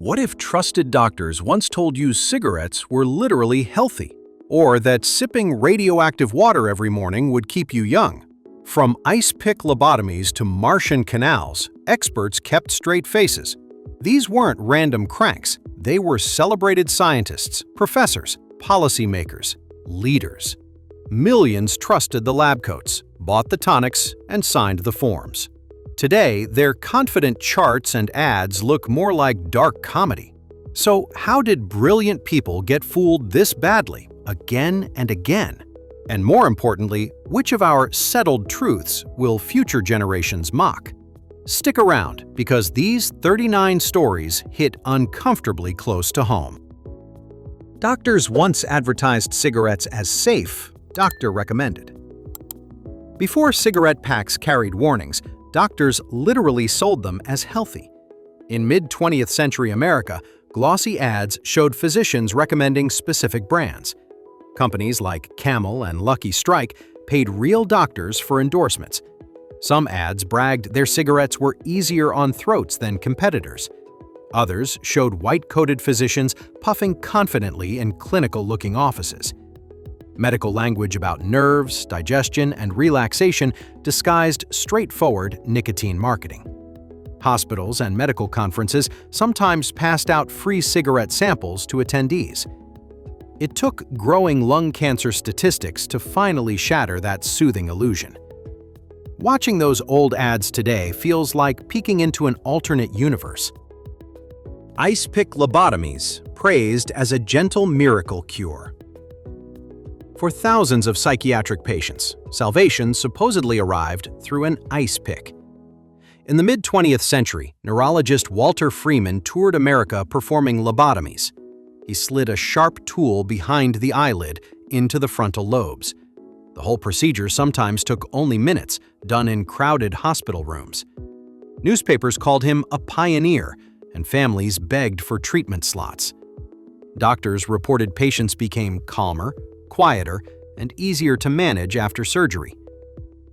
What if trusted doctors once told you cigarettes were literally healthy? Or that sipping radioactive water every morning would keep you young? From ice pick lobotomies to Martian canals, experts kept straight faces. These weren't random cranks. They were celebrated scientists, professors, policymakers, leaders. Millions trusted the lab coats, bought the tonics, and signed the forms. Today, their confident charts and ads look more like dark comedy. So how did brilliant people get fooled this badly, again and again? And more importantly, which of our settled truths will future generations mock? Stick around, because these 39 stories hit uncomfortably close to home. Doctors once advertised cigarettes as safe, doctor recommended. Before cigarette packs carried warnings, doctors literally sold them as healthy. In mid-20th century America, glossy ads showed physicians recommending specific brands. Companies like Camel and Lucky Strike paid real doctors for endorsements. Some ads bragged their cigarettes were easier on throats than competitors. Others showed white-coated physicians puffing confidently in clinical-looking offices. Medical language about nerves, digestion, and relaxation disguised straightforward nicotine marketing. Hospitals and medical conferences sometimes passed out free cigarette samples to attendees. It took growing lung cancer statistics to finally shatter that soothing illusion. Watching those old ads today feels like peeking into an alternate universe. Ice pick lobotomies, praised as a gentle miracle cure. For thousands of psychiatric patients, salvation supposedly arrived through an ice pick. In the mid-20th century, neurologist Walter Freeman toured America performing lobotomies. He slid a sharp tool behind the eyelid into the frontal lobes. The whole procedure sometimes took only minutes, done in crowded hospital rooms. Newspapers called him a pioneer, and families begged for treatment slots. Doctors reported patients became calmer, quieter, and easier to manage after surgery.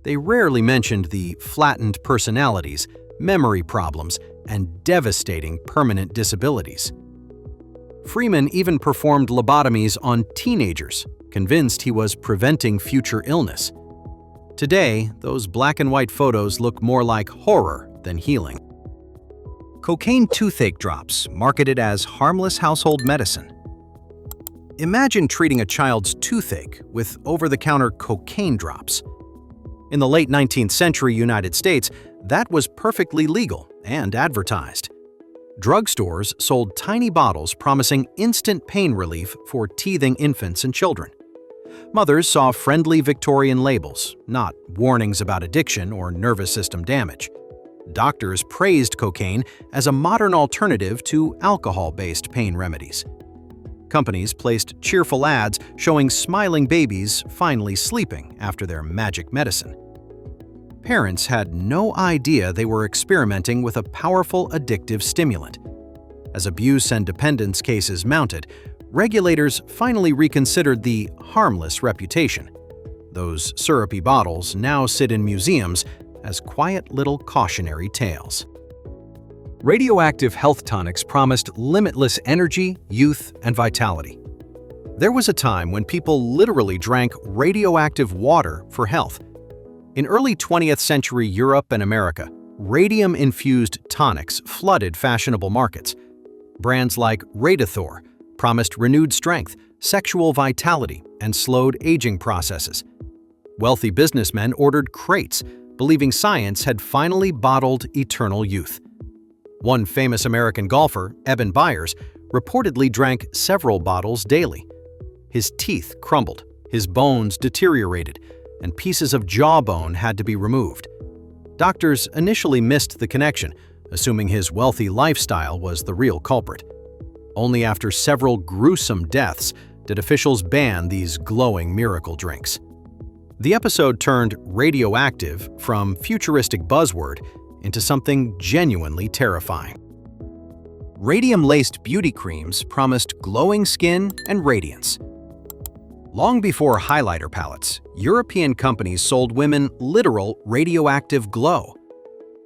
They rarely mentioned the flattened personalities, memory problems, and devastating permanent disabilities. Freeman even performed lobotomies on teenagers, convinced he was preventing future illness. Today, those black and white photos look more like horror than healing. Cocaine toothache drops, marketed as harmless household medicine. Imagine treating a child's toothache with over-the-counter cocaine drops. In the late 19th century United States, that was perfectly legal and advertised. Drugstores sold tiny bottles promising instant pain relief for teething infants and children. Mothers saw friendly Victorian labels, not warnings about addiction or nervous system damage. Doctors praised cocaine as a modern alternative to alcohol-based pain remedies. Companies placed cheerful ads showing smiling babies finally sleeping after their magic medicine. Parents had no idea they were experimenting with a powerful addictive stimulant. As abuse and dependence cases mounted, regulators finally reconsidered the harmless reputation. Those syrupy bottles now sit in museums as quiet little cautionary tales. Radioactive health tonics promised limitless energy, youth, and vitality. There was a time when people literally drank radioactive water for health. In early 20th century Europe and America, radium-infused tonics flooded fashionable markets. Brands like Radithor promised renewed strength, sexual vitality, and slowed aging processes. Wealthy businessmen ordered crates, believing science had finally bottled eternal youth. One famous American golfer, Eben Byers, reportedly drank several bottles daily. His teeth crumbled, his bones deteriorated, and pieces of jawbone had to be removed. Doctors initially missed the connection, assuming his wealthy lifestyle was the real culprit. Only after several gruesome deaths did officials ban these glowing miracle drinks. The episode turned radioactive from futuristic buzzword into something genuinely terrifying. Radium-laced beauty creams promised glowing skin and radiance. Long before highlighter palettes, European companies sold women literal radioactive glow.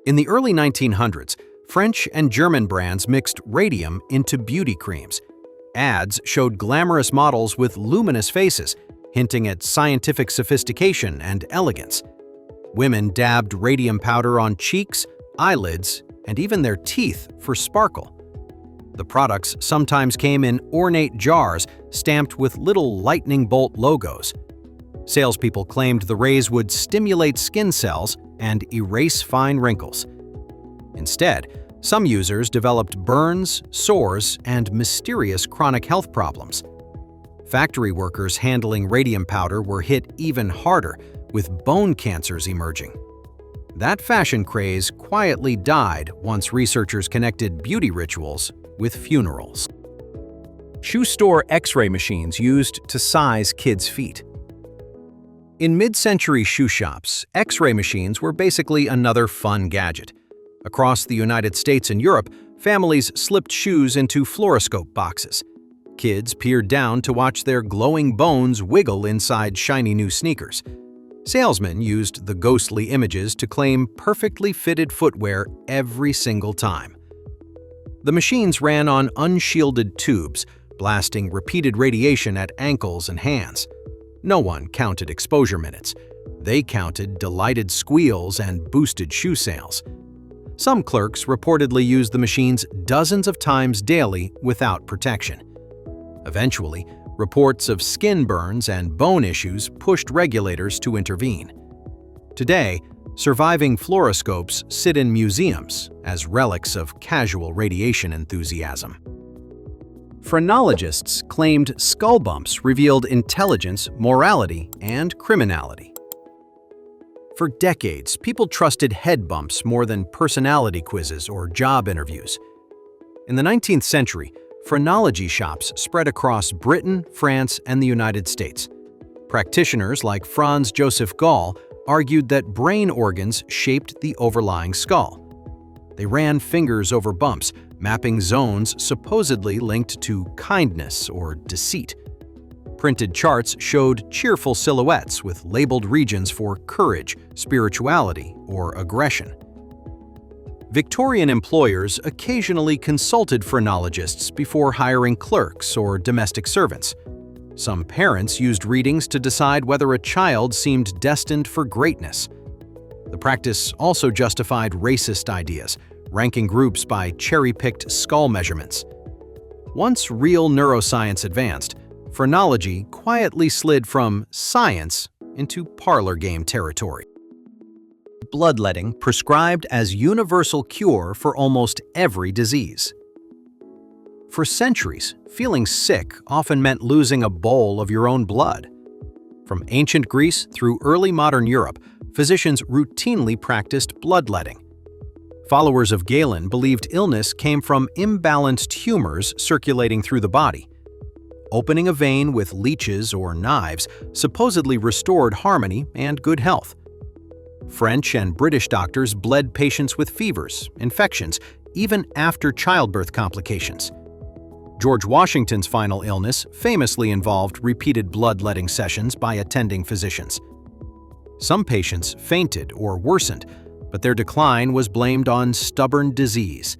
In the early 1900s, French and German brands mixed radium into beauty creams. Ads showed glamorous models with luminous faces, hinting at scientific sophistication and elegance. Women dabbed radium powder on cheeks, eyelids, and even their teeth for sparkle. The products sometimes came in ornate jars stamped with little lightning bolt logos. Salespeople claimed the rays would stimulate skin cells and erase fine wrinkles. Instead, some users developed burns, sores, and mysterious chronic health problems. Factory workers handling radium powder were hit even harder, with bone cancers emerging. That fashion craze quietly died once researchers connected beauty rituals with funerals. Shoe store X-ray machines used to size kids' feet. In mid-century shoe shops, X-ray machines were basically another fun gadget. Across the United States and Europe, families slipped shoes into fluoroscope boxes. Kids peered down to watch their glowing bones wiggle inside shiny new sneakers. Salesmen used the ghostly images to claim perfectly fitted footwear every single time. The machines ran on unshielded tubes, blasting repeated radiation at ankles and hands. No one counted exposure minutes. They counted delighted squeals and boosted shoe sales. Some clerks reportedly used the machines dozens of times daily without protection. Eventually, reports of skin burns and bone issues pushed regulators to intervene. Today, surviving fluoroscopes sit in museums as relics of casual radiation enthusiasm. Phrenologists claimed skull bumps revealed intelligence, morality, and criminality. For decades, people trusted head bumps more than personality quizzes or job interviews. In the 19th century, phrenology shops spread across Britain, France, and the United States. Practitioners like Franz Joseph Gall argued that brain organs shaped the overlying skull. They ran fingers over bumps, mapping zones supposedly linked to kindness or deceit. Printed charts showed cheerful silhouettes with labeled regions for courage, spirituality, or aggression. Victorian employers occasionally consulted phrenologists before hiring clerks or domestic servants. Some parents used readings to decide whether a child seemed destined for greatness. The practice also justified racist ideas, ranking groups by cherry-picked skull measurements. Once real neuroscience advanced, phrenology quietly slid from science into parlor game territory. Bloodletting prescribed as universal cure for almost every disease. For centuries, feeling sick often meant losing a bowl of your own blood. From ancient Greece through early modern Europe, physicians routinely practiced bloodletting. Followers of Galen believed illness came from imbalanced humors circulating through the body. Opening a vein with leeches or knives supposedly restored harmony and good health. French and British doctors bled patients with fevers, infections, even after childbirth complications. George Washington's final illness famously involved repeated bloodletting sessions by attending physicians. Some patients fainted or worsened, but their decline was blamed on stubborn disease.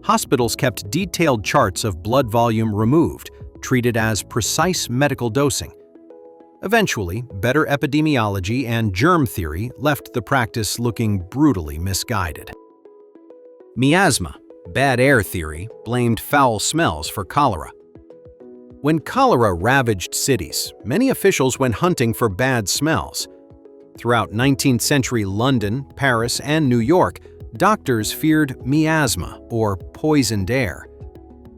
Hospitals kept detailed charts of blood volume removed, treated as precise medical dosing. Eventually, better epidemiology and germ theory left the practice looking brutally misguided. Miasma, bad air theory, blamed foul smells for cholera. When cholera ravaged cities, many officials went hunting for bad smells. Throughout 19th century London, Paris, and New York, doctors feared miasma, or poisoned air.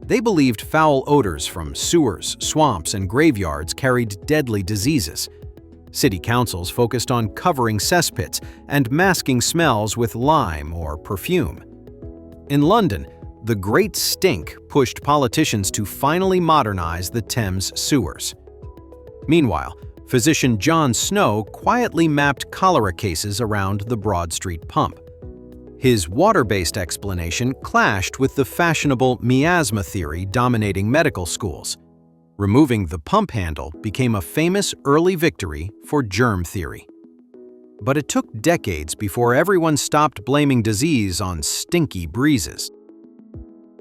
They believed foul odors from sewers, swamps, and graveyards carried deadly diseases. City councils focused on covering cesspits and masking smells with lime or perfume. In London, the Great Stink pushed politicians to finally modernize the Thames sewers. Meanwhile, physician John Snow quietly mapped cholera cases around the Broad Street pump. His water-based explanation clashed with the fashionable miasma theory dominating medical schools. Removing the pump handle became a famous early victory for germ theory. But it took decades before everyone stopped blaming disease on stinky breezes.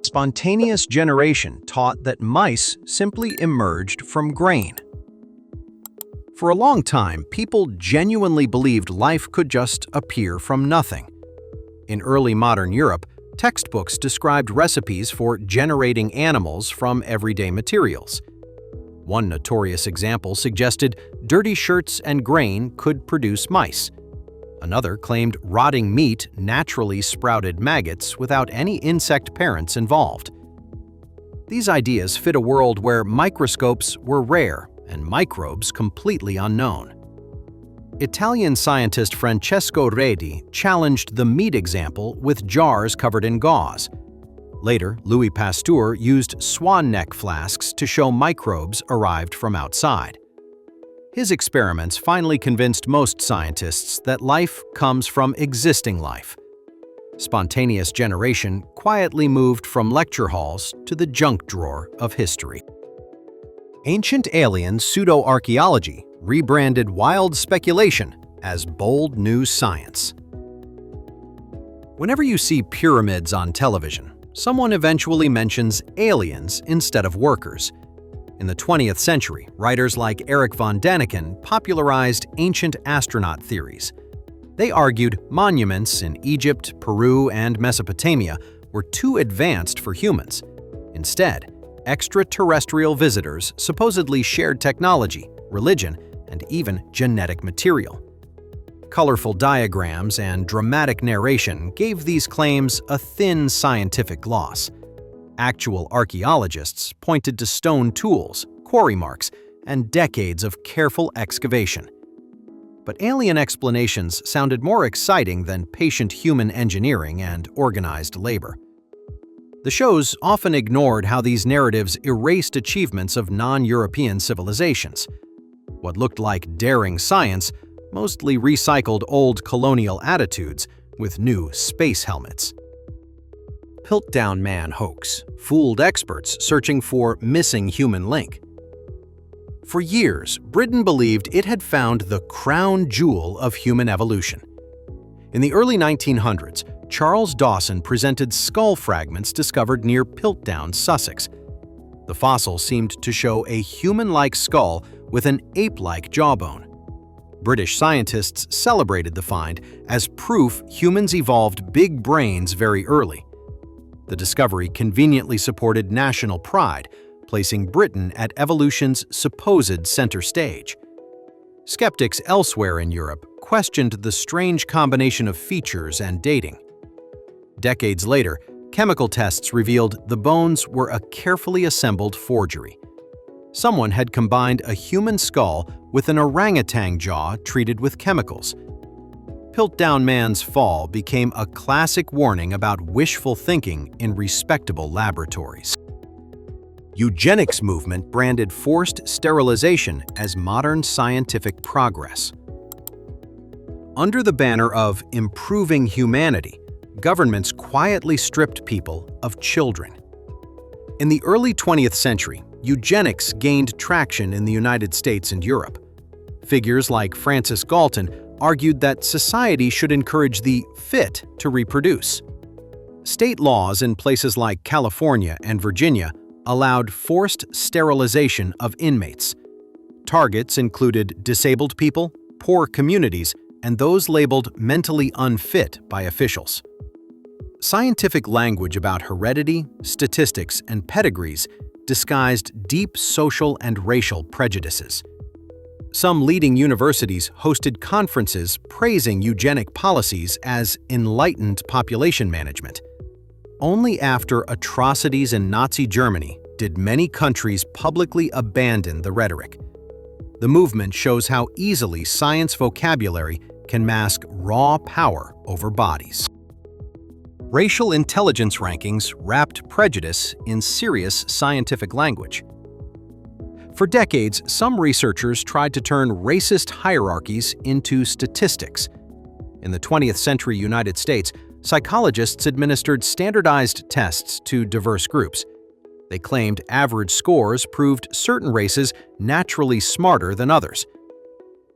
Spontaneous generation taught that mice simply emerged from grain. For a long time, people genuinely believed life could just appear from nothing. In early modern Europe, textbooks described recipes for generating animals from everyday materials. One notorious example suggested dirty shirts and grain could produce mice. Another claimed rotting meat naturally sprouted maggots without any insect parents involved. These ideas fit a world where microscopes were rare and microbes completely unknown. Italian scientist Francesco Redi challenged the meat example with jars covered in gauze. Later, Louis Pasteur used swan neck flasks to show microbes arrived from outside. His experiments finally convinced most scientists that life comes from existing life. Spontaneous generation quietly moved from lecture halls to the junk drawer of history. Ancient alien pseudo-archaeology rebranded wild speculation as bold new science. Whenever you see pyramids on television, someone eventually mentions aliens instead of workers. In the 20th century, writers like Erich von Däniken popularized ancient astronaut theories. They argued monuments in Egypt, Peru, and Mesopotamia were too advanced for humans. Instead, extraterrestrial visitors supposedly shared technology, religion, and even genetic material. Colorful diagrams and dramatic narration gave these claims a thin scientific gloss. Actual archaeologists pointed to stone tools, quarry marks, and decades of careful excavation. But alien explanations sounded more exciting than patient human engineering and organized labor. The shows often ignored how these narratives erased achievements of non-European civilizations. What looked like daring science mostly recycled old colonial attitudes with new space helmets. Piltdown Man hoax fooled experts searching for missing human link. For years, Britain believed it had found the crown jewel of human evolution. In the early 1900s, Charles Dawson presented skull fragments discovered near Piltdown, Sussex. The fossil seemed to show a human-like skull with an ape-like jawbone. British scientists celebrated the find as proof humans evolved big brains very early. The discovery conveniently supported national pride, placing Britain at evolution's supposed center stage. Skeptics elsewhere in Europe questioned the strange combination of features and dating. Decades later, chemical tests revealed the bones were a carefully assembled forgery. Someone had combined a human skull with an orangutan jaw treated with chemicals. Piltdown Man's fall became a classic warning about wishful thinking in respectable laboratories. Eugenics movement branded forced sterilization as modern scientific progress. Under the banner of improving humanity, governments quietly stripped people of children. In the early 20th century, eugenics gained traction in the United States and Europe. Figures like Francis Galton argued that society should encourage the fit to reproduce. State laws in places like California and Virginia allowed forced sterilization of inmates. Targets included disabled people, poor communities, and those labeled mentally unfit by officials. Scientific language about heredity, statistics, and pedigrees disguised deep social and racial prejudices. Some leading universities hosted conferences praising eugenic policies as enlightened population management. Only after atrocities in Nazi Germany did many countries publicly abandon the rhetoric. The movement shows how easily science vocabulary can mask raw power over bodies. Racial intelligence rankings wrapped prejudice in serious scientific language. For decades, some researchers tried to turn racist hierarchies into statistics. In the 20th century United States, psychologists administered standardized tests to diverse groups. They claimed average scores proved certain races naturally smarter than others.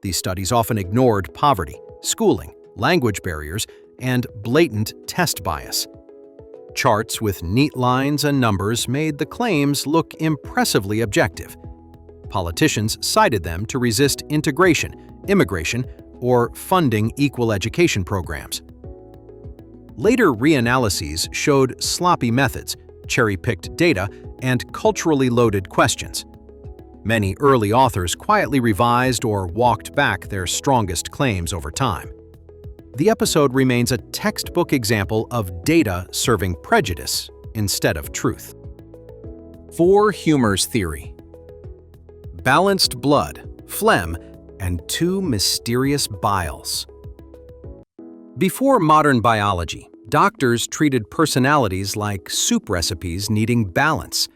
These studies often ignored poverty, schooling, language barriers, and blatant test bias. Charts with neat lines and numbers made the claims look impressively objective. Politicians cited them to resist integration, immigration, or funding equal education programs. Later reanalyses showed sloppy methods, cherry-picked data, and culturally loaded questions. Many early authors quietly revised or walked back their strongest claims over time. The episode remains a textbook example of data serving prejudice instead of truth. 4 humors theory. Balanced blood, phlegm, and 2 mysterious biles. Before modern biology, doctors treated personalities like soup recipes needing balance.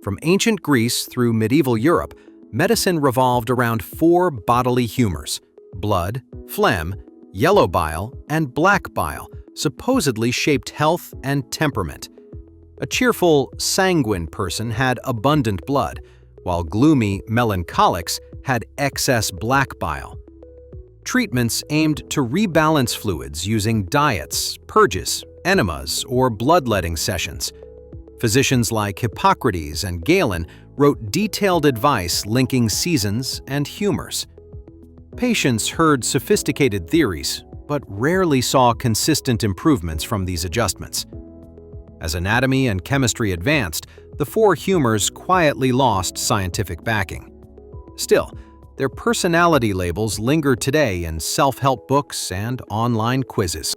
From ancient Greece through medieval Europe, medicine revolved around 4 bodily humors: blood, phlegm, yellow bile, and black bile, supposedly shaped health and temperament. A cheerful, sanguine person had abundant blood, while gloomy melancholics had excess black bile. Treatments aimed to rebalance fluids using diets, purges, enemas, or bloodletting sessions. Physicians like Hippocrates and Galen wrote detailed advice linking seasons and humors. Patients heard sophisticated theories, but rarely saw consistent improvements from these adjustments. As anatomy and chemistry advanced, the 4 humors quietly lost scientific backing. Still, their personality labels linger today in self-help books and online quizzes.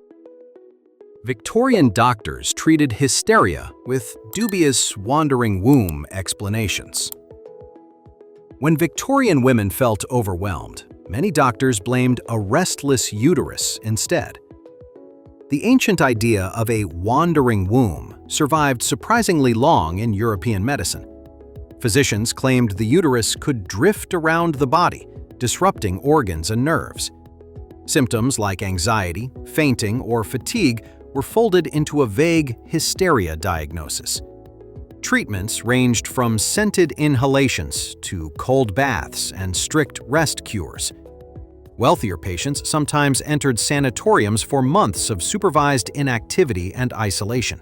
Victorian doctors treated hysteria with dubious wandering womb explanations. When Victorian women felt overwhelmed, many doctors blamed a restless uterus instead. The ancient idea of a wandering womb survived surprisingly long in European medicine. Physicians claimed the uterus could drift around the body, disrupting organs and nerves. Symptoms like anxiety, fainting, or fatigue were folded into a vague hysteria diagnosis. Treatments ranged from scented inhalations to cold baths and strict rest cures. Wealthier patients sometimes entered sanatoriums for months of supervised inactivity and isolation.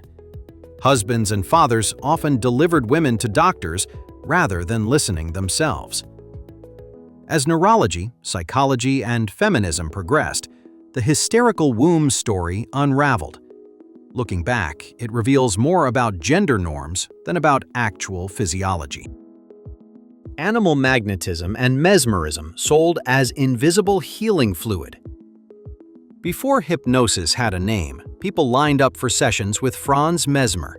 Husbands and fathers often delivered women to doctors rather than listening themselves. As neurology, psychology, and feminism progressed, the hysterical womb story unraveled. Looking back, it reveals more about gender norms than about actual physiology. Animal magnetism and mesmerism sold as invisible healing fluid. Before hypnosis had a name, people lined up for sessions with Franz Mesmer.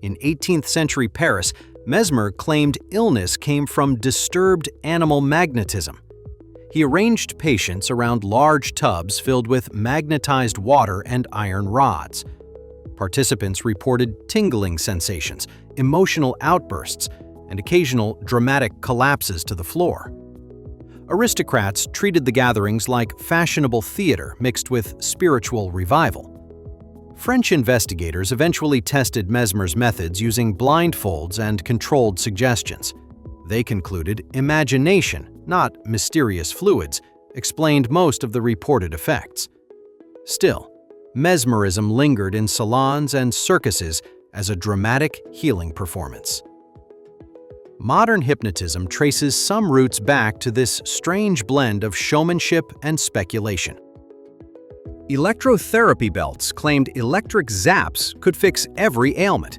In 18th century Paris, Mesmer claimed illness came from disturbed animal magnetism. He arranged patients around large tubs filled with magnetized water and iron rods. Participants reported tingling sensations, emotional outbursts, and occasional dramatic collapses to the floor. Aristocrats treated the gatherings like fashionable theater mixed with spiritual revival. French investigators eventually tested Mesmer's methods using blindfolds and controlled suggestions. They concluded imagination, not mysterious fluids, explained most of the reported effects. Still, mesmerism lingered in salons and circuses as a dramatic healing performance. Modern hypnotism traces some roots back to this strange blend of showmanship and speculation. Electrotherapy belts claimed electric zaps could fix every ailment.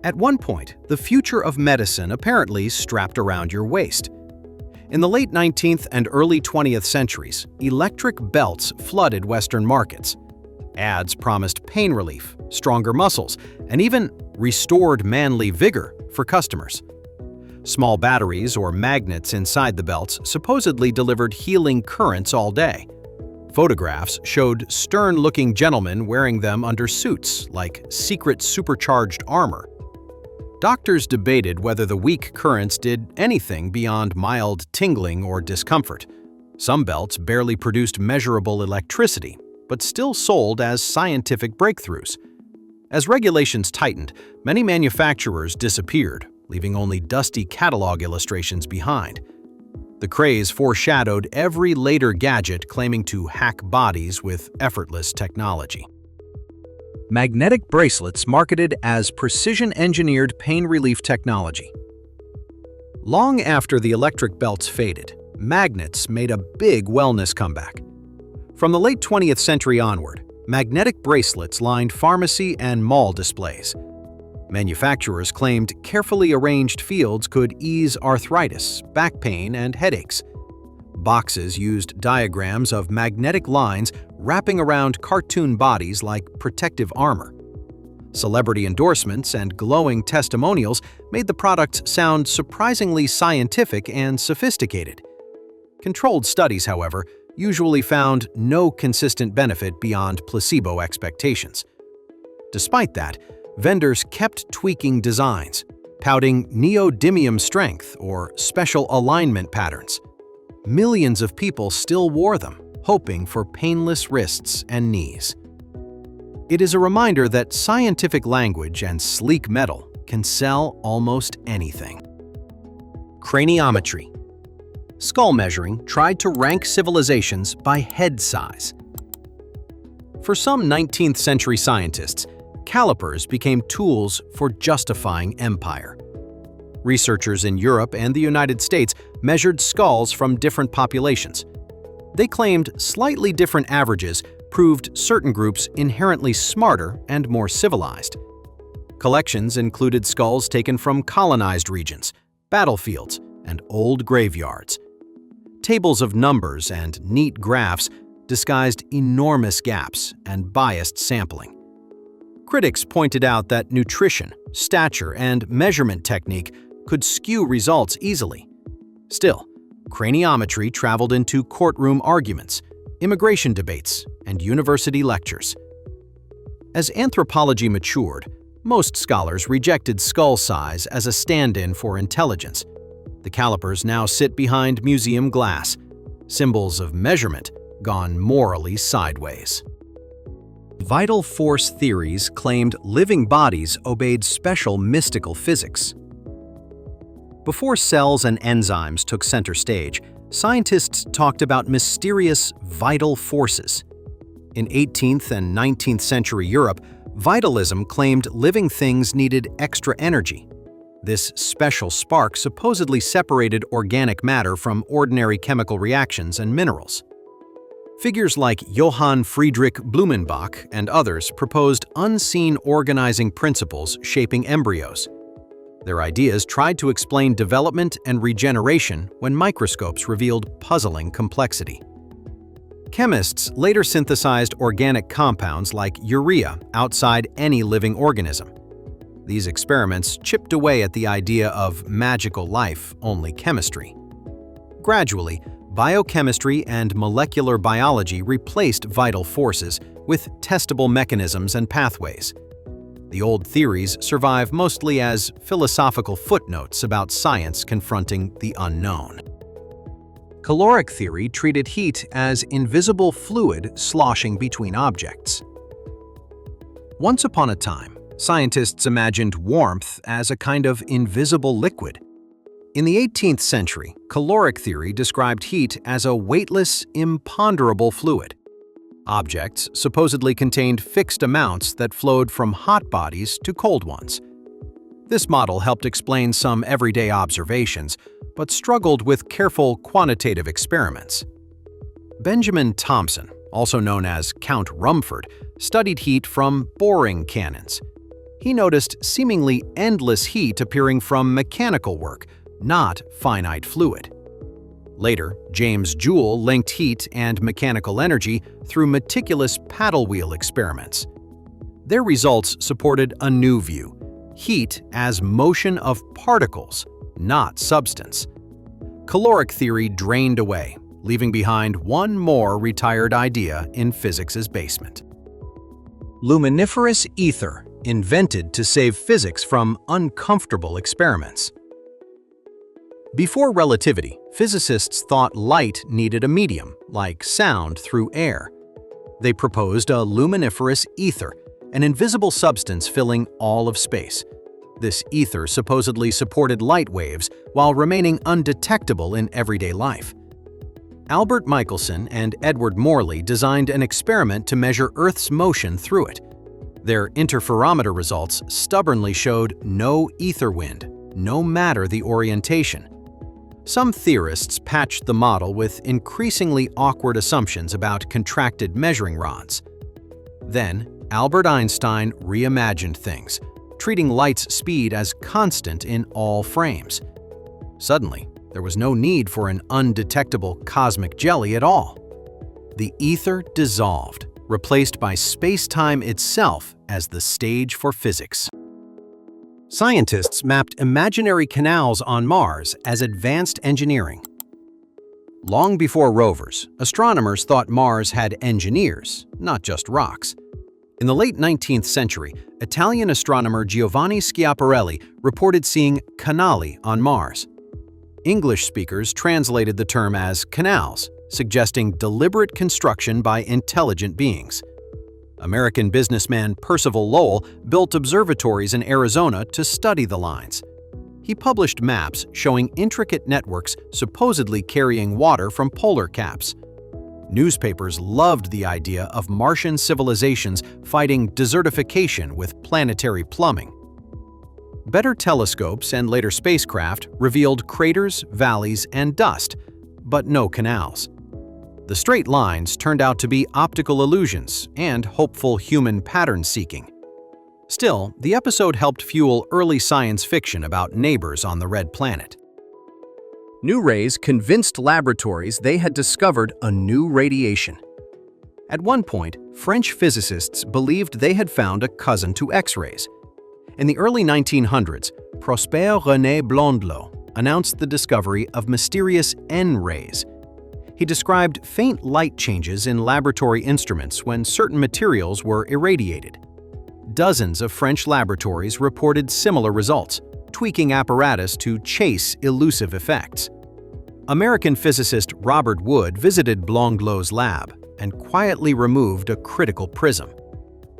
At one point, the future of medicine apparently strapped around your waist. In the late 19th and early 20th centuries, electric belts flooded Western markets. Ads promised pain relief, stronger muscles, and even restored manly vigor for customers. Small batteries or magnets inside the belts supposedly delivered healing currents all day. Photographs showed stern-looking gentlemen wearing them under suits like secret supercharged armor. Doctors debated whether the weak currents did anything beyond mild tingling or discomfort. Some belts barely produced measurable electricity, but still sold as scientific breakthroughs. As regulations tightened, many manufacturers disappeared, leaving only dusty catalog illustrations behind. The craze foreshadowed every later gadget claiming to hack bodies with effortless technology. Magnetic bracelets marketed as precision-engineered pain relief technology. Long after the electric belts faded, magnets made a big wellness comeback. From the late 20th century onward, magnetic bracelets lined pharmacy and mall displays. Manufacturers claimed carefully arranged fields could ease arthritis, back pain, and headaches. Boxes used diagrams of magnetic lines wrapping around cartoon bodies like protective armor. Celebrity endorsements and glowing testimonials made the products sound surprisingly scientific and sophisticated. Controlled studies, however, usually found no consistent benefit beyond placebo expectations. Despite that, vendors kept tweaking designs, touting neodymium strength or special alignment patterns. Millions of people still wore them, hoping for painless wrists and knees. It is a reminder that scientific language and sleek metal can sell almost anything. Craniometry. Skull measuring tried to rank civilizations by head size. For some 19th century scientists, calipers became tools for justifying empire. Researchers in Europe and the United States measured skulls from different populations. They claimed slightly different averages proved certain groups inherently smarter and more civilized. Collections included skulls taken from colonized regions, battlefields, and old graveyards. Tables of numbers and neat graphs disguised enormous gaps and biased sampling. Critics pointed out that nutrition, stature, and measurement technique could skew results easily. Still, craniometry traveled into courtroom arguments, immigration debates, and university lectures. As anthropology matured, most scholars rejected skull size as a stand-in for intelligence. The calipers now sit behind museum glass, symbols of measurement gone morally sideways. Vital force theories claimed living bodies obeyed special mystical physics. Before cells and enzymes took center stage, scientists talked about mysterious vital forces. In 18th and 19th century Europe, vitalism claimed living things needed extra energy. This special spark supposedly separated organic matter from ordinary chemical reactions and minerals. Figures like Johann Friedrich Blumenbach and others proposed unseen organizing principles shaping embryos. Their ideas tried to explain development and regeneration when microscopes revealed puzzling complexity. Chemists later synthesized organic compounds like urea outside any living organism. These experiments chipped away at the idea of magical life, only chemistry. Gradually, biochemistry and molecular biology replaced vital forces with testable mechanisms and pathways. The old theories survive mostly as philosophical footnotes about science confronting the unknown. Caloric theory treated heat as invisible fluid sloshing between objects. Once upon a time, scientists imagined warmth as a kind of invisible liquid. In the 18th century, caloric theory described heat as a weightless, imponderable fluid. Objects supposedly contained fixed amounts that flowed from hot bodies to cold ones. This model helped explain some everyday observations, but struggled with careful quantitative experiments. Benjamin Thompson, also known as Count Rumford, studied heat from boring cannons. He noticed seemingly endless heat appearing from mechanical work, not finite fluid. Later, James Joule linked heat and mechanical energy through meticulous paddle wheel experiments. Their results supported a new view: heat as motion of particles, not substance. Caloric theory drained away, leaving behind one more retired idea in physics's basement. Luminiferous ether, invented to save physics from uncomfortable experiments. Before relativity, physicists thought light needed a medium, like sound through air. They proposed a luminiferous ether, an invisible substance filling all of space. This ether supposedly supported light waves while remaining undetectable in everyday life. Albert Michelson and Edward Morley designed an experiment to measure Earth's motion through it. Their interferometer results stubbornly showed no ether wind, no matter the orientation. Some theorists patched the model with increasingly awkward assumptions about contracted measuring rods. Then, Albert Einstein reimagined things, treating light's speed as constant in all frames. Suddenly, there was no need for an undetectable cosmic jelly at all. The ether dissolved, replaced by space-time itself as the stage for physics. Scientists mapped imaginary canals on Mars as advanced engineering. Long before rovers, astronomers thought Mars had engineers, not just rocks. In the late 19th century, Italian astronomer Giovanni Schiaparelli reported seeing canali on Mars. English speakers translated the term as canals, suggesting deliberate construction by intelligent beings. American businessman Percival Lowell built observatories in Arizona to study the lines. He published maps showing intricate networks supposedly carrying water from polar caps. Newspapers loved the idea of Martian civilizations fighting desertification with planetary plumbing. Better telescopes and later spacecraft revealed craters, valleys, and dust, but no canals. The straight lines turned out to be optical illusions and hopeful human pattern seeking. Still, the episode helped fuel early science fiction about neighbors on the red planet. New rays convinced laboratories they had discovered a new radiation. At one point, French physicists believed they had found a cousin to X-rays. In the early 1900s, Prosper René Blondelot announced the discovery of mysterious N-rays. He described faint light changes in laboratory instruments when certain materials were irradiated. Dozens of French laboratories reported similar results, tweaking apparatus to chase elusive effects. American physicist Robert Wood visited Blondelot's lab and quietly removed a critical prism.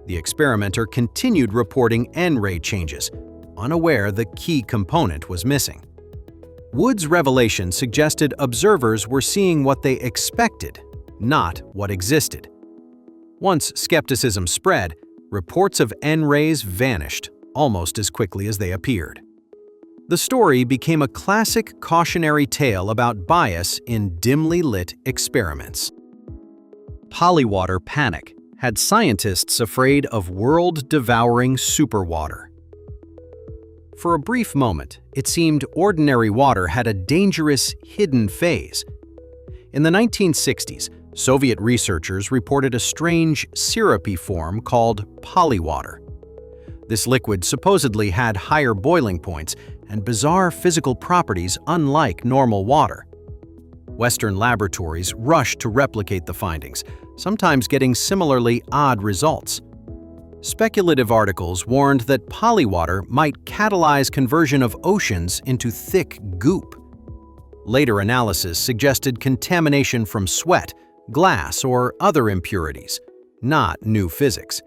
The experimenter continued reporting N-ray changes, unaware the key component was missing. Wood's revelation suggested observers were seeing what they expected, not what existed. Once skepticism spread, reports of N-rays vanished almost as quickly as they appeared. The story became a classic cautionary tale about bias in dimly lit experiments. Polywater panic had scientists afraid of world-devouring superwater. For a brief moment, it seemed ordinary water had a dangerous, hidden phase. In the 1960s, Soviet researchers reported a strange, syrupy form called polywater. This liquid supposedly had higher boiling points and bizarre physical properties unlike normal water. Western laboratories rushed to replicate the findings, sometimes getting similarly odd results. Speculative articles warned that polywater might catalyze conversion of oceans into thick goop. Later analysis suggested contamination from sweat, glass, or other impurities, not new physics.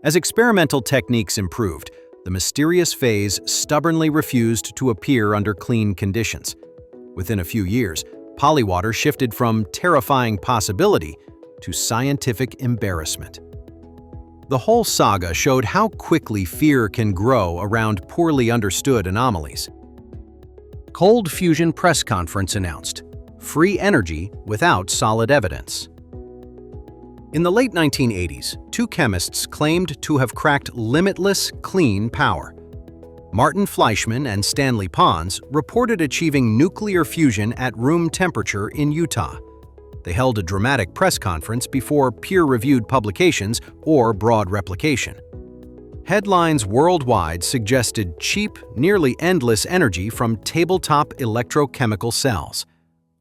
As experimental techniques improved, the mysterious phase stubbornly refused to appear under clean conditions. Within a few years, polywater shifted from terrifying possibility to scientific embarrassment. The whole saga showed how quickly fear can grow around poorly understood anomalies. Cold Fusion press conference announced, "Free energy without solid evidence." In the late 1980s, two chemists claimed to have cracked limitless, clean power. Martin Fleischmann and Stanley Pons reported achieving nuclear fusion at room temperature in Utah. They held a dramatic press conference before peer-reviewed publications or broad replication. Headlines worldwide suggested cheap, nearly endless energy from tabletop electrochemical cells.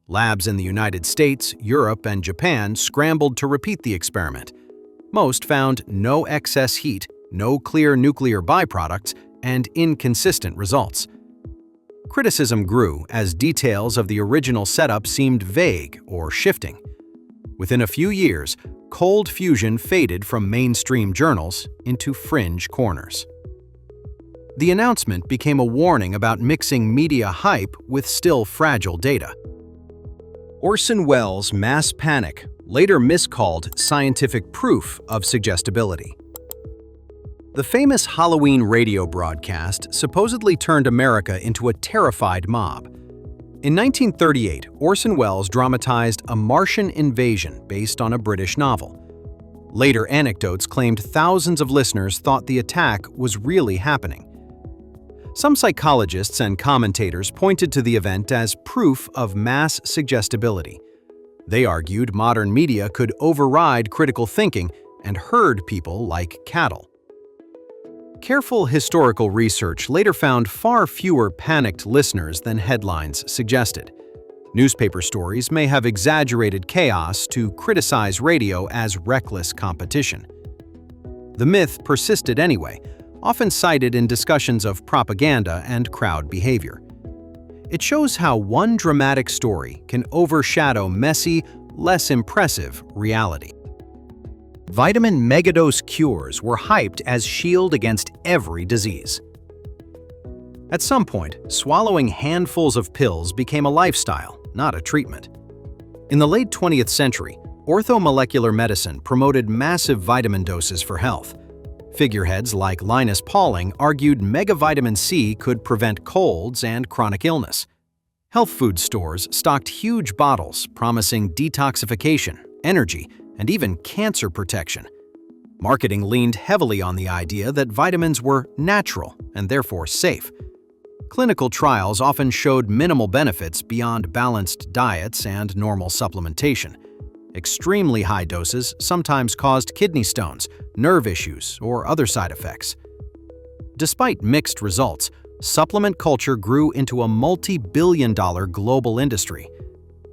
Labs in the United States, Europe, and Japan scrambled to repeat the experiment. Most found no excess heat, no clear nuclear byproducts, and inconsistent results. Criticism grew as details of the original setup seemed vague or shifting. Within a few years, cold fusion faded from mainstream journals into fringe corners. The announcement became a warning about mixing media hype with still fragile data. Orson Welles' mass panic, later miscalled scientific proof of suggestibility. The famous Halloween radio broadcast supposedly turned America into a terrified mob. In 1938, Orson Welles dramatized a Martian invasion based on a British novel. Later anecdotes claimed thousands of listeners thought the attack was really happening. Some psychologists and commentators pointed to the event as proof of mass suggestibility. They argued modern media could override critical thinking and herd people like cattle. Careful historical research later found far fewer panicked listeners than headlines suggested. Newspaper stories may have exaggerated chaos to criticize radio as reckless competition. The myth persisted anyway, often cited in discussions of propaganda and crowd behavior. It shows how one dramatic story can overshadow messy, less impressive reality. Vitamin megadose cures were hyped as shield against every disease. At some point, swallowing handfuls of pills became a lifestyle, not a treatment. In the late 20th century, orthomolecular medicine promoted massive vitamin doses for health. Figureheads like Linus Pauling argued megavitamin C could prevent colds and chronic illness. Health food stores stocked huge bottles promising detoxification, energy, and even cancer protection. Marketing leaned heavily on the idea that vitamins were natural and therefore safe. Clinical trials often showed minimal benefits beyond balanced diets and normal supplementation. Extremely high doses sometimes caused kidney stones, nerve issues, or other side effects. Despite mixed results, supplement culture grew into a multi-billion-dollar global industry.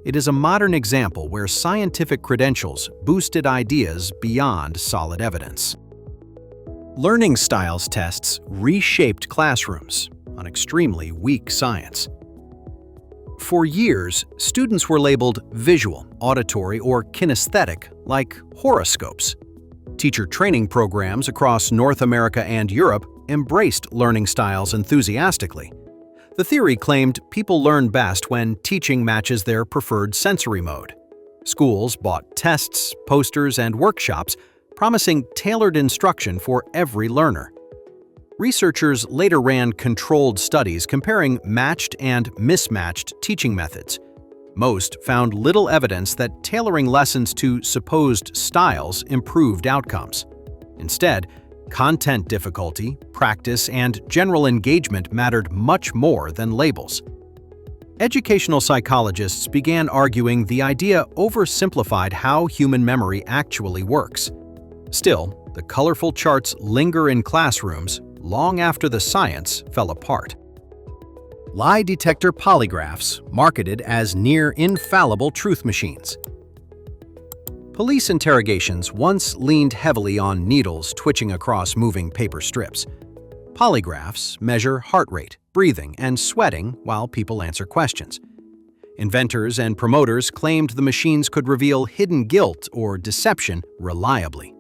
It is a modern example where scientific credentials boosted ideas beyond solid evidence. Learning styles tests reshaped classrooms on extremely weak science. For years, students were labeled visual, auditory, or kinesthetic, like horoscopes. Teacher training programs across North America and Europe embraced learning styles enthusiastically. The theory claimed people learn best when teaching matches their preferred sensory mode. Schools bought tests, posters, and workshops, promising tailored instruction for every learner. Researchers later ran controlled studies comparing matched and mismatched teaching methods. Most found little evidence that tailoring lessons to supposed styles improved outcomes. Instead, content difficulty, practice, and general engagement mattered much more than labels. Educational psychologists began arguing the idea oversimplified how human memory actually works. Still, the colorful charts linger in classrooms long after the science fell apart. Lie detector polygraphs marketed as near-infallible truth machines. Police interrogations once leaned heavily on needles twitching across moving paper strips. Polygraphs measure heart rate, breathing, and sweating while people answer questions. Inventors and promoters claimed the machines could reveal hidden guilt or deception reliably.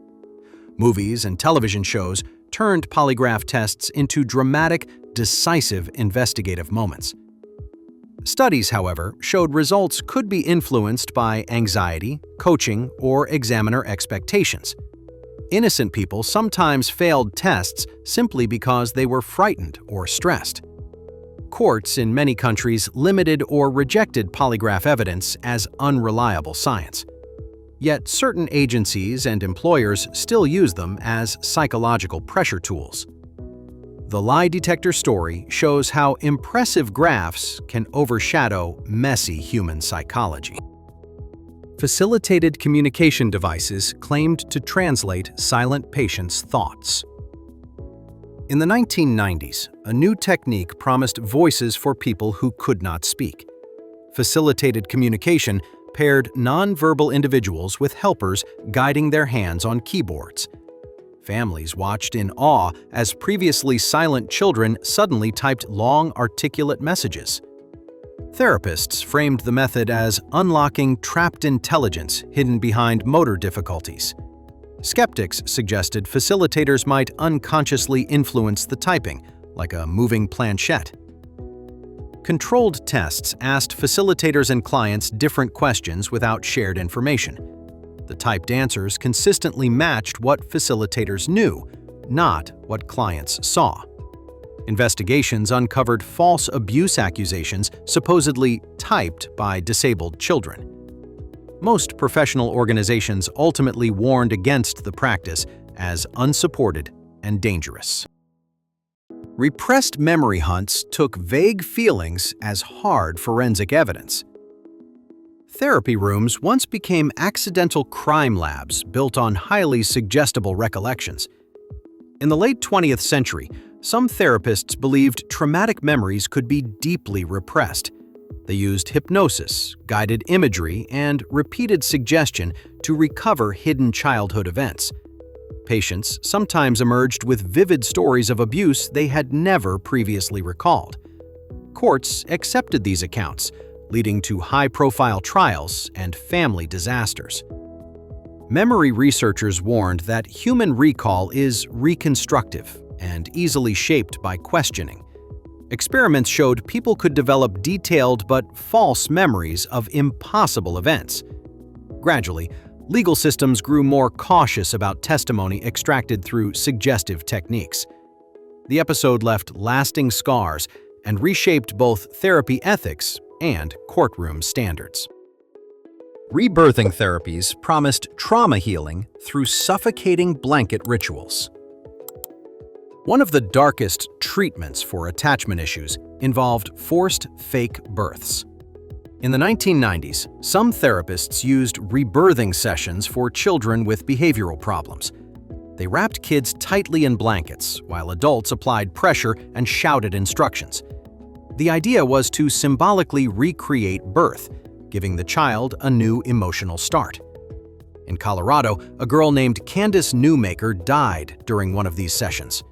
Movies and television shows turned polygraph tests into dramatic, decisive investigative moments. Studies, however, showed results could be influenced by anxiety, coaching, or examiner expectations. Innocent people sometimes failed tests simply because they were frightened or stressed. Courts in many countries limited or rejected polygraph evidence as unreliable science. Yet certain agencies and employers still use them as psychological pressure tools. The lie detector story shows how impressive graphs can overshadow messy human psychology. Facilitated communication devices claimed to translate silent patients' thoughts. In the 1990s, a new technique promised voices for people who could not speak. Facilitated communication paired nonverbal individuals with helpers guiding their hands on keyboards. Families watched in awe as previously silent children suddenly typed long, articulate messages. Therapists framed the method as unlocking trapped intelligence hidden behind motor difficulties. Skeptics suggested facilitators might unconsciously influence the typing, like a moving planchette. Controlled tests asked facilitators and clients different questions without shared information. The typed answers consistently matched what facilitators knew, not what clients saw. Investigations uncovered false abuse accusations supposedly typed by disabled children. Most professional organizations ultimately warned against the practice as unsupported and dangerous. Repressed memory hunts took vague feelings as hard forensic evidence. Therapy rooms once became accidental crime labs built on highly suggestible recollections. In the late 20th century, some therapists believed traumatic memories could be deeply repressed. They used hypnosis, guided imagery, and repeated suggestion to recover hidden childhood events. Patients sometimes emerged with vivid stories of abuse they had never previously recalled. Courts accepted these accounts, leading to high-profile trials and family disasters. Memory researchers warned that human recall is reconstructive and easily shaped by questioning. Experiments showed people could develop detailed but false memories of impossible events. Gradually, legal systems grew more cautious about testimony extracted through suggestive techniques. The episode left lasting scars and reshaped both therapy ethics and courtroom standards. Rebirthing therapies promised trauma healing through suffocating blanket rituals. One of the darkest treatments for attachment issues involved forced fake births. In the 1990s, some therapists used rebirthing sessions for children with behavioral problems. They wrapped kids tightly in blankets, while adults applied pressure and shouted instructions. The idea was to symbolically recreate birth, giving the child a new emotional start. In Colorado, a girl named Candace Newmaker died during one of these sessions.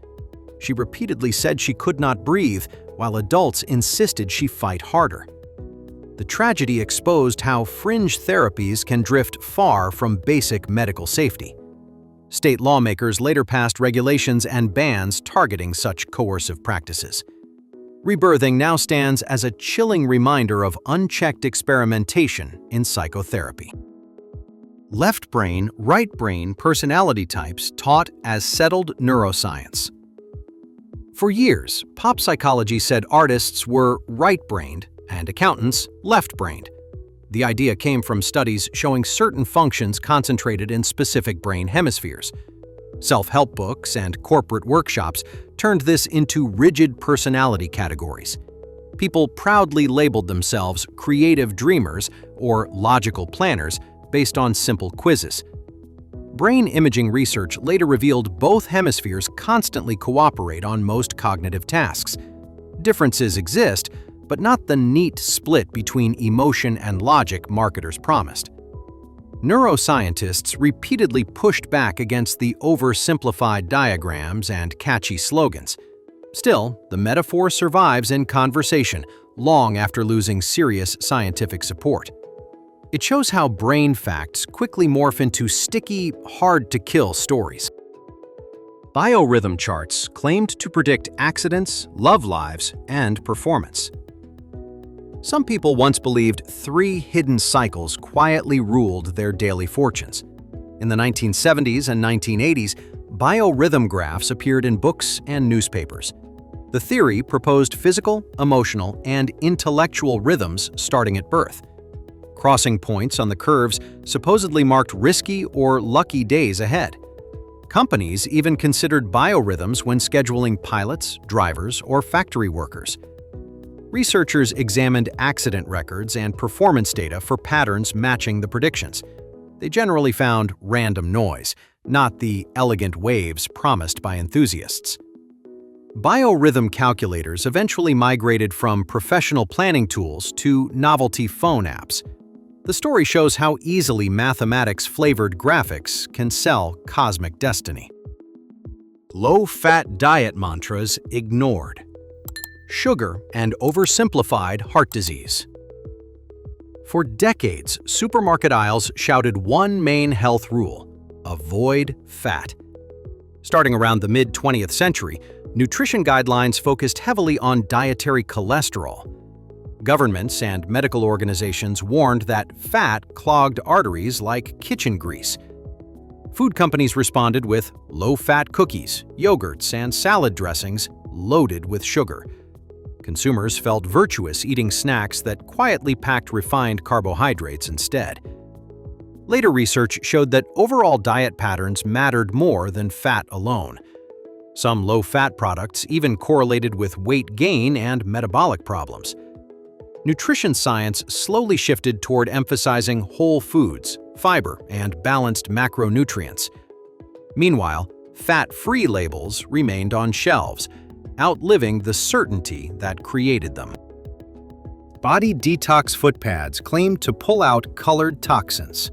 She repeatedly said she could not breathe, while adults insisted she fight harder. The tragedy exposed how fringe therapies can drift far from basic medical safety. State lawmakers later passed regulations and bans targeting such coercive practices. Rebirthing now stands as a chilling reminder of unchecked experimentation in psychotherapy. Left brain, right brain personality types taught as settled neuroscience. For years, pop psychology said artists were right-brained and accountants left-brained. The idea came from studies showing certain functions concentrated in specific brain hemispheres. Self-help books and corporate workshops turned this into rigid personality categories. People proudly labeled themselves creative dreamers or logical planners based on simple quizzes. Brain imaging research later revealed both hemispheres constantly cooperate on most cognitive tasks. Differences exist, but not the neat split between emotion and logic marketers promised. Neuroscientists repeatedly pushed back against the oversimplified diagrams and catchy slogans. Still, the metaphor survives in conversation long after losing serious scientific support. It shows how brain facts quickly morph into sticky, hard-to-kill stories. Biorhythm charts claimed to predict accidents, love lives, and performance. Some people once believed 3 hidden cycles quietly ruled their daily fortunes. In the 1970s and 1980s, biorhythm graphs appeared in books and newspapers. The theory proposed physical, emotional, and intellectual rhythms starting at birth. Crossing points on the curves supposedly marked risky or lucky days ahead. Companies even considered biorhythms when scheduling pilots, drivers, or factory workers. Researchers examined accident records and performance data for patterns matching the predictions. They generally found random noise, not the elegant waves promised by enthusiasts. Biorhythm calculators eventually migrated from professional planning tools to novelty phone apps. The story shows how easily mathematics-flavored graphics can sell cosmic destiny. Low-fat diet mantras ignored. Sugar and oversimplified heart disease. For decades, supermarket aisles shouted one main health rule: avoid fat. Starting around the mid-20th century, Nutrition guidelines focused heavily on dietary cholesterol. Governments and medical organizations warned that fat clogged arteries like kitchen grease. Food companies responded with low-fat cookies, yogurts, and salad dressings loaded with sugar. Consumers felt virtuous eating snacks that quietly packed refined carbohydrates instead. Later research showed that overall diet patterns mattered more than fat alone. Some low-fat products even correlated with weight gain and metabolic problems. Nutrition science slowly shifted toward emphasizing whole foods, fiber, and balanced macronutrients. Meanwhile, fat-free labels remained on shelves, outliving the certainty that created them. Body detox foot pads claimed to pull out colored toxins.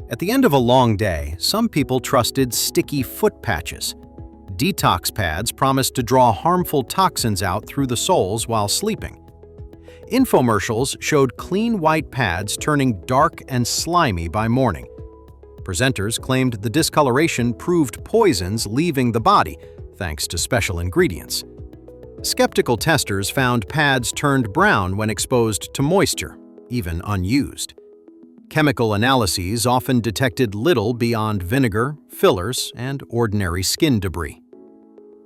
At the end of a long day, some people trusted sticky foot patches. Detox pads promised to draw harmful toxins out through the soles while sleeping. Infomercials showed clean white pads turning dark and slimy by morning. Presenters claimed the discoloration proved poisons leaving the body, thanks to special ingredients. Skeptical testers found pads turned brown when exposed to moisture, even unused. Chemical analyses often detected little beyond vinegar, fillers, and ordinary skin debris.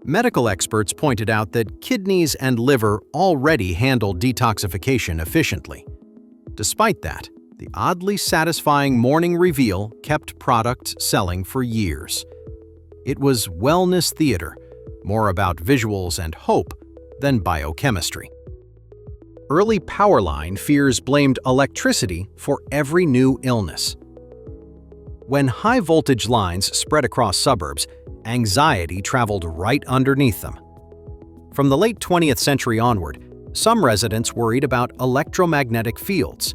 Medical experts pointed out that kidneys and liver already handle detoxification efficiently. Despite that, the oddly satisfying morning reveal kept product selling for years. It was wellness theater, more about visuals and hope than biochemistry. Early powerline fears blamed electricity for every new illness. When high-voltage lines spread across suburbs, anxiety traveled right underneath them. From the late 20th century onward, some residents worried about electromagnetic fields.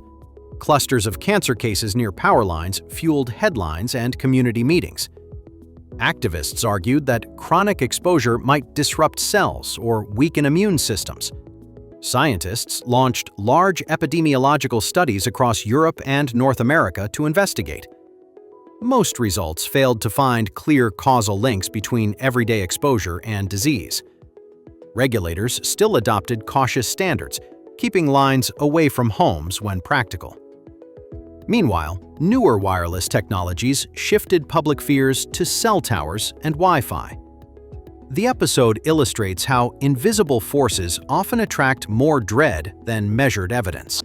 Clusters of cancer cases near power lines fueled headlines and community meetings. Activists argued that chronic exposure might disrupt cells or weaken immune systems. Scientists launched large epidemiological studies across Europe and North America to investigate. Most results failed to find clear causal links between everyday exposure and disease. Regulators still adopted cautious standards, keeping lines away from homes when practical. Meanwhile, newer wireless technologies shifted public fears to cell towers and Wi-Fi. The episode illustrates how invisible forces often attract more dread than measured evidence.